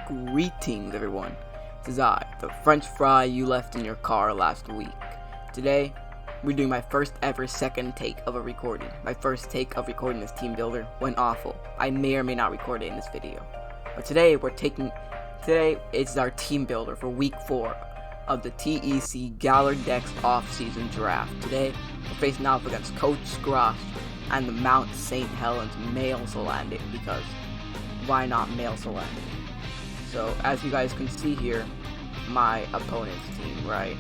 Greetings everyone, this is I, the French fry you left in your car last week. Today, we're doing my first ever second take of a recording. My first take of recording this team builder went awful. I may or may not record it in this video. But today it's our team builder for week 4 of the TEC Galar Dex off-season draft. Today, we're facing off against Coach Scrosh and the Mount St. Helens Male Salandit, because why not Male Salandit? So, as you guys can see here, my opponent's team, right?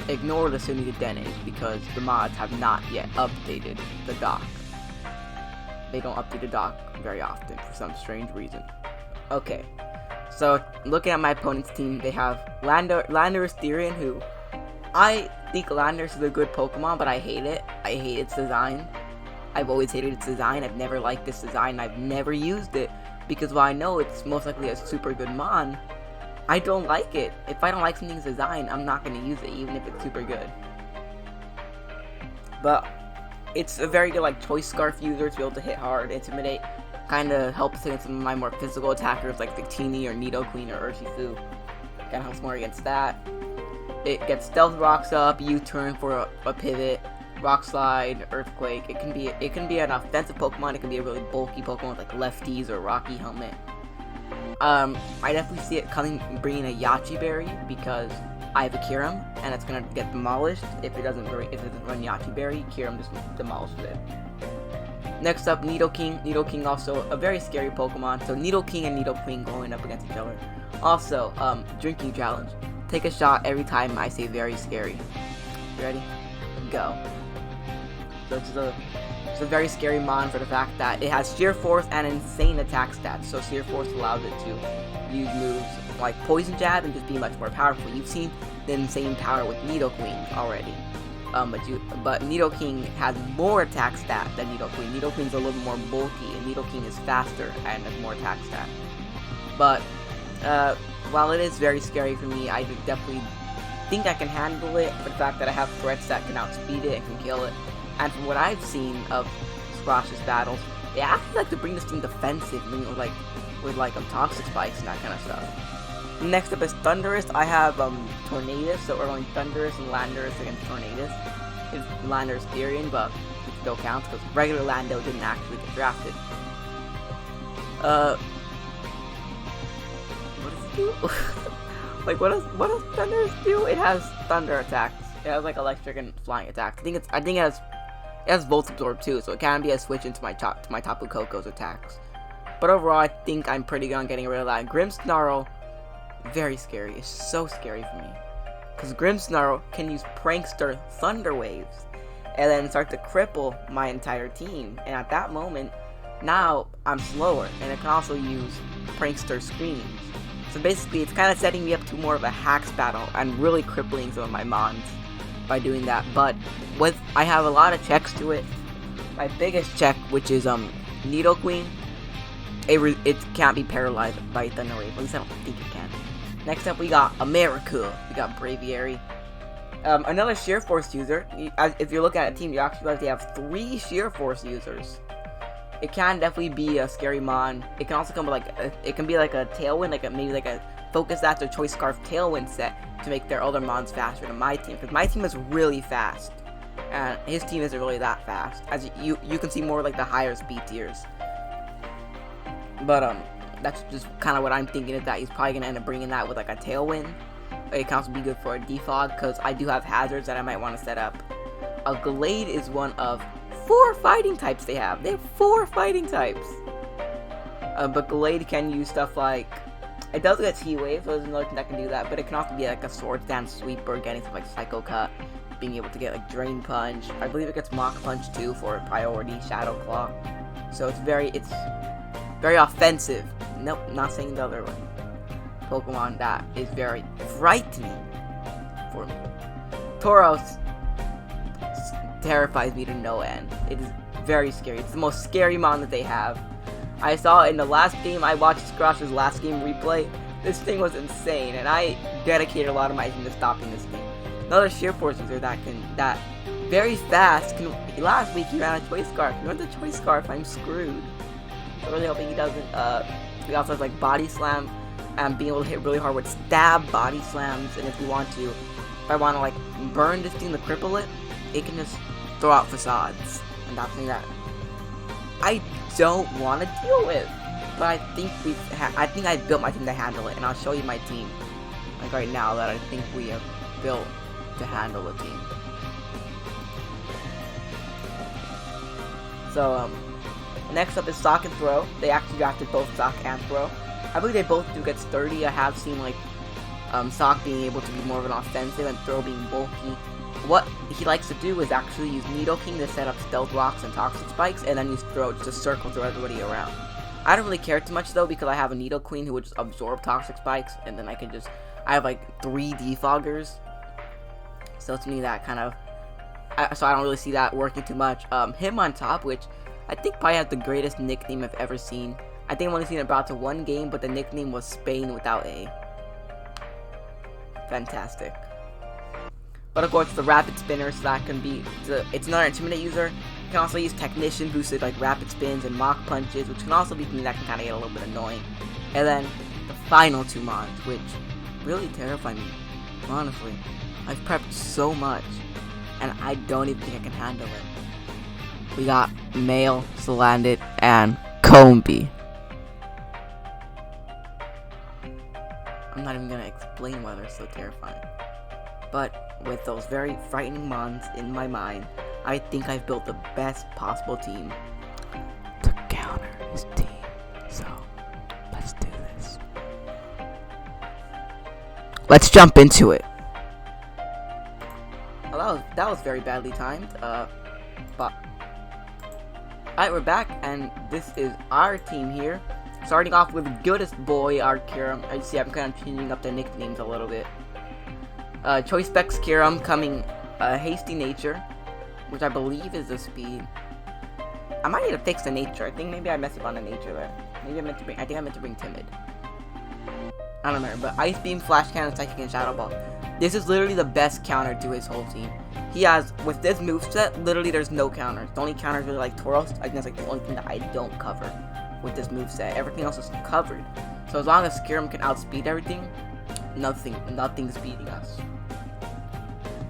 Ignore the Sunni Denes because the mods have not yet updated the dock. They don't update the dock very often for some strange reason. Okay, so looking at my opponent's team, they have Landorus Therian, who I think Landorus is a good Pokemon, but I hate it. I hate its design. I've always hated its design. I've never liked this design. I've never used it because while I know it's most likely a super good mon, I don't like it. If I don't like something's design, I'm not going to use it, even if it's super good. But it's a very good choice scarf user to be able to hit hard, intimidate. Kind of helps against some of my more physical attackers like Victini or Nidoqueen or Urshifu. Kind of helps more against that. It gets stealth rocks up, U-turn for a pivot, rock slide, earthquake. It can be an offensive Pokemon. It can be a really bulky Pokemon with lefties or Rocky Helmet. I definitely see it bringing a Yachi Berry because I have a Kyurem and it's gonna get demolished if it doesn't run Yachi Berry. Kyurem just demolishes it. Next up, Nidoking. Nidoking also a very scary Pokemon. So Nidoking and Nidoqueen going up against each other. Also, drinking challenge. Take a shot every time I say very scary. You ready? Go. So it's a very scary mon for the fact that it has Sheer Force and insane attack stats. So Sheer Force allows it to use moves like Poison Jab and just be much more powerful. You've seen the insane power with Nidoqueen already. But Nidoking has more attack stat than Nidoqueen. Nidoqueen's a little more bulky, and Nidoking is faster and has more attack stat. But while it is very scary for me, I definitely think I can handle it for the fact that I have threats that can outspeed it and can kill it. And from what I've seen of Scrosh's battles, they actually like to bring this team defensive, with toxic spikes and that kind of stuff. Next up is Thundurus. I have Tornadus, so we're going Thundurus and Landorus against Tornadus. It's Landorus Therian, but it still counts because regular Lando didn't actually get drafted. What does it do? What does Thundurus do? It has thunder attacks. It has electric and flying attacks. I think it has Volt Absorb too, so it can be a switch into my Tapu Koko's attacks. But overall, I think I'm pretty good on getting rid of that. Grimmsnarl, very scary. It's so scary for me. Because Grimmsnarl can use Prankster Thunder Waves and then start to cripple my entire team. And at that moment, now I'm slower. And it can also use Prankster Screams. So basically, it's kind of setting me up to more of a hacks battle and really crippling some of my mons by doing that. But I have a lot of checks to it. My biggest check, which is Nidoqueen, it can't be paralyzed by Thunder Wave. At least I don't think it can. Next up, we got America. We got Braviary. Another Sheer Force user. If you look at a team, you actually realize they have 3 Sheer Force users. It can definitely be a scary mon. It can also come with it can be a Tailwind, maybe a Focus Sash or Choice Scarf Tailwind set to make their other mons faster than my team. Because my team is really fast, and his team isn't really that fast. As you can see more the higher speed tiers. But that's just kind of what I'm thinking, is that he's probably gonna end up bringing that with a Tailwind. It can also be good for a defog because I do have hazards that I might want to set up. A Glade is one of 4 fighting types they have. They have 4 fighting types. But Glade can use stuff it does get T-Wave, so there's another thing that can do that, but it can also be a Sword Dance Sweeper, getting stuff like Psycho Cut, being able to get Drain Punch. I believe it gets Mach Punch too for priority, Shadow Claw. So it's very offensive. Nope, not saying the other way. Pokemon that is very frightening for me. Tauros terrifies me to no end. It is very scary. It's the most scary mon that they have. I saw in the last game, I watched Scrosh's last game replay. This thing was insane, and I dedicated a lot of my team to stopping this thing. Another Sheer Force user that very fast last week he ran a Choice Scarf. If he runs a Choice Scarf, I'm screwed. I'm really hoping he doesn't We also have like body slam and being able to hit really hard with stab body slams. And if I want to like burn this thing to cripple it, it can just throw out facades. And that's something that I don't want to deal with. But I think I think I built my team to handle it, and I'll show you my team like right now that I think we have built to handle the team. So next up is Sock and Throw. They actually drafted both Sock and Throw. I believe they both do get sturdy. I have seen like Sock being able to be more of an offensive and Throw being bulky. What he likes to do is actually use Nidoking to set up Stealth Rocks and Toxic Spikes, and then use Throw just to circle through everybody around. I don't really care too much though, because I have a Nidoqueen who would just absorb Toxic Spikes, and then I have like 3 Defoggers. So to me that kind of, so I don't really see that working too much. Him on top, which I think probably has the greatest nickname I've ever seen. I think I've only seen it about to 1 game, but the nickname was Spain without A. Fantastic. But of course, the Rapid Spinner, so that can be, it's another Intimidate user. You can also use Technician boosted like Rapid Spins and Mach Punches, which can also be something that can kind of get a little bit annoying. And then the final 2 mons, which really terrify me, honestly. I've prepped so much, and I don't even think I can handle it. We got Male, Salandit, and Combee. I'm not even gonna explain why they're so terrifying. But with those very frightening mons in my mind, I think I've built the best possible team to counter his team. So, let's do this. Let's jump into it. Well, that was very badly timed. But alright, we're back, and this is our team here. Starting off with Goodest Boy, our Kyurem. As you see, I'm kind of changing up the nicknames a little bit. Choice Specs Kyurem coming Hasty Nature, which I believe is the speed. I might need to fix the nature. I think maybe I messed up on the nature there. Maybe I think I meant to bring Timid. I don't remember, but Ice Beam, Flash Cannon, Psychic, and Shadow Ball. This is literally the best counter to his whole team. He has, with this moveset, literally there's no counters. The only counters really like Tauros. I think that's like the only thing that I don't cover with this moveset. Everything else is covered. So as long as Kyurem can outspeed everything, nothing's beating us.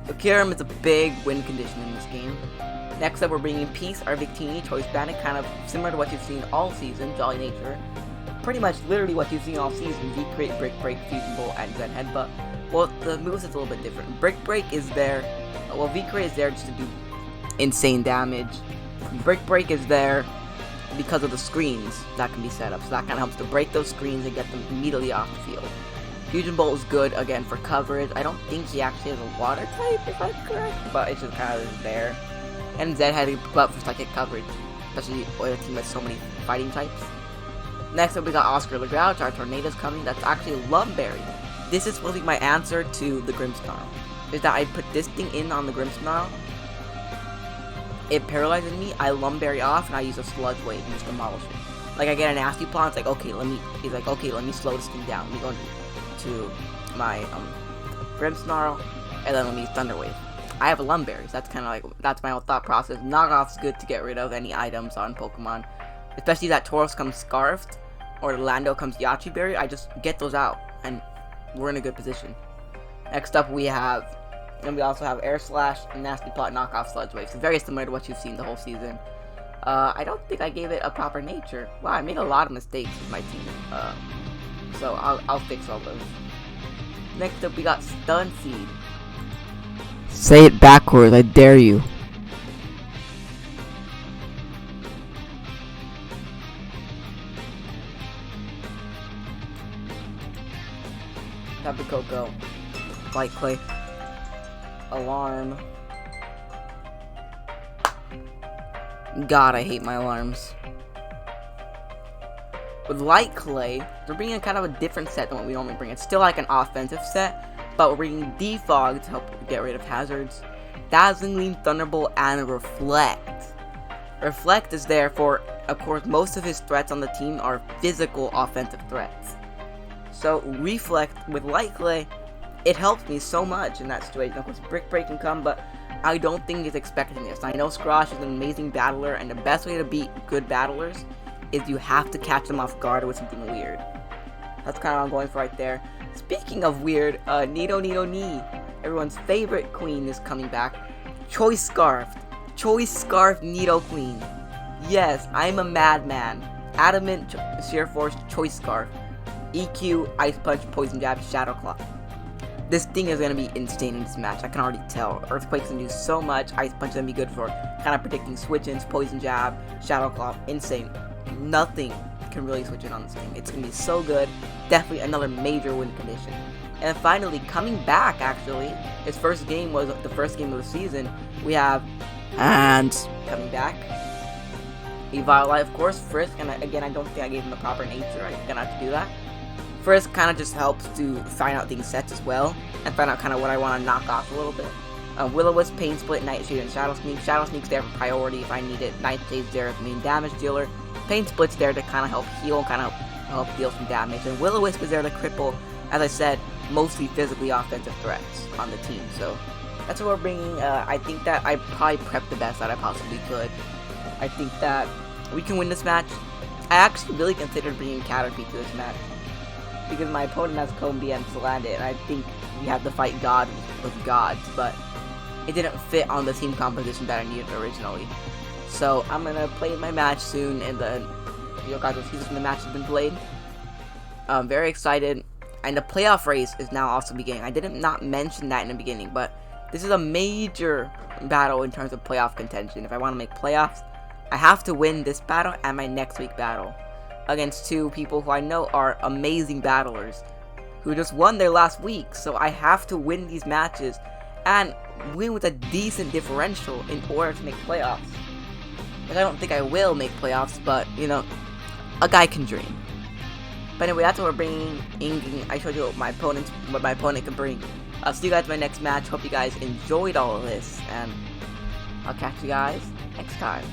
So Kyurem is a big win condition in this game. Next up, we're bringing Peace, our Victini, Choice Bandit, kind of similar to what you've seen all season, Jolly Nature. Pretty much literally what you've seen all season, V-Crate, Brick Break, Fusion Bolt, and Zen Headbutt. Well, the moveset's a little bit different. Brick Break is there, well, V-Crate is there just to do insane damage. Brick Break is there because of the screens that can be set up, so that kind of helps to break those screens and get them immediately off the field. Fusion Bolt is good, again, for coverage. I don't think he actually has a water type, if I'm correct, but it's just kind of there. And Zed had to go up for psychic coverage, especially with a team with so many fighting types. Next up, we got Oscar the Grouch, our Tornado's coming. That's actually Lumberry. This is supposed to be my answer to the Grimmsnarl. Is that I put this thing in on the Grimmsnarl, it paralyzes me, I Lumberry off, and I use a Sludge Wave and just demolish it. Like, I get a nasty plot, it's like, he's like, okay, let me slow this thing down. Let me go to my Grimmsnarl, and then let me use Thunder Wave. I have a Lumberry, so that's kind of like, that's my whole thought process. Knockoff's good to get rid of any items on Pokemon. Especially that Tauros comes Scarfed, or Lando comes Yachi Berry, I just get those out, and we're in a good position. Next up we also have Air Slash, Nasty Plot, Knockoff, Sludge Wave. So very similar to what you've seen the whole season. I don't think I gave it a proper nature. Wow, I made a lot of mistakes with my team. So I'll fix all those. Next up we got Stun Seed. Say it backwards, I dare you. Tapu Koko, Light Clay, Alarm. God, I hate my alarms. With Light Clay, we're bringing kind of a different set than what we normally bring. It's still like an offensive set, but we're bringing Defog to help get rid of hazards, Dazzling Gleam, Thunderbolt, and Reflect. Reflect is there for, of course, most of his threats on the team are physical offensive threats. So, Reflect with Light Clay, it helps me so much in that situation. Of course, Brick Break can come, but I don't think he's expecting this. I know Scrosh is an amazing battler, and the best way to beat good battlers is you have to catch them off guard with something weird. That's kind of what I'm going for right there. Speaking of weird, Nido Ni, everyone's favorite queen is coming back. Choice Scarf Nido Queen. Yes, I'm a madman. Adamant, Sheer Force, Choice Scarf. EQ, Ice Punch, Poison Jab, Shadow Claw. This thing is going to be insane in this match, I can already tell. Earthquake's going to do so much, Ice Punch is going to be good for kind of predicting switch-ins, Poison Jab, Shadow Claw, insane. Nothing can really switch in on this thing. It's going to be so good, definitely another major win condition. And finally, coming back actually, his first game was the first game of the season, we have Hands coming back. Evilite, of course, Frisk, and again, I don't think I gave him the proper nature, I'm gonna have to do that. Frisk kind of just helps to find out things sets as well, and find out kind of what I want to knock off a little bit. Will-O-Wisp, Pain Split, Nightshade, and Shadow Sneak. Shadow Sneak's there for priority if I need it. Nightshade's there as the main damage dealer. Pain Split's there to kind of help heal and kind of help deal some damage. And Will-O-Wisp is there to cripple, as I said, mostly physically offensive threats on the team. So that's what we're bringing. I think that I probably prepped the best that I possibly could. I think that we can win this match. I actually really considered bringing Caterpie to this match, because my opponent has Helens Male Salandit, and I think we have to fight God with gods, but it didn't fit on the team composition that I needed originally. So I'm gonna play my match soon, and then you guys will see this when the match has been played. I'm very excited, and the playoff race is now also beginning. I didn't not mention that in the beginning, but this is a major battle in terms of playoff contention. If I want to make playoffs, I have to win this battle and my next week battle against two people who I know are amazing battlers who just won their last week. So I have to win these matches and win with a decent differential in order to make playoffs. But I don't think I will make playoffs, but you know, a guy can dream. But anyway, that's what we're bringing. I showed you what my opponent can bring. I'll see you guys in my next match. Hope you guys enjoyed all of this, and I'll catch you guys next time.